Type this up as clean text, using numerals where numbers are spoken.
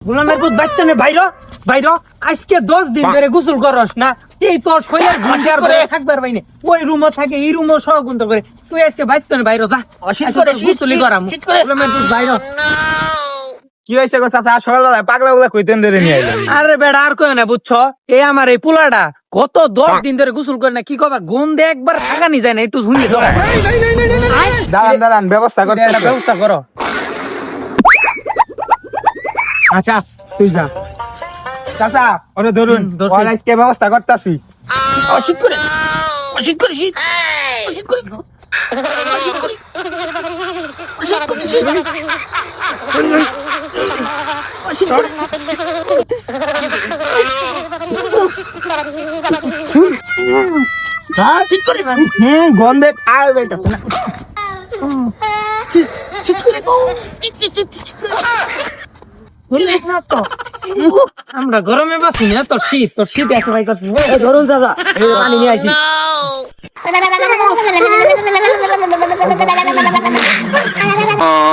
গোলামের পুত বাইতে নে বাইর বাইর আজকে 10 দিন ধরে গোসল করস না এই তোর শরীরের গুন্ডার ধরে থাকবার বাইনে ওই রুমও থাকে এই রুমও সহ গুন্ডা করে তুই আজকে বাইতে নে বাইর যা গোসলই করাম গোলামের পুত বাইর কি হয়েছে গো চাচা সকালবেলা পাগলা গুলা কইতেন ধরে নিয়ে আইলেন আরে বেড়া আর কই না বুঝছো এই আমার এই পোলাটা কত 10 দিন ধরে গোসল করে না কি কবা গন্ধে একবার থাকানি যায় না একটু শুনি তো দাঁড়ান ব্যবস্থা করতে একটা ব্যবস্থা করো আচ্ছা তুই যা চাচা ওরে ধরুন ধরছি। ওর আজকে ব্যবস্থা করতেছি অসিত করে শীত অসিত করে শীত করে গন্ধে আর শীত করে আমরা গরমে বাসি না তোর শীত একেবারে করছি ধরুন দাদা এই পানি নিয়ে আসি No.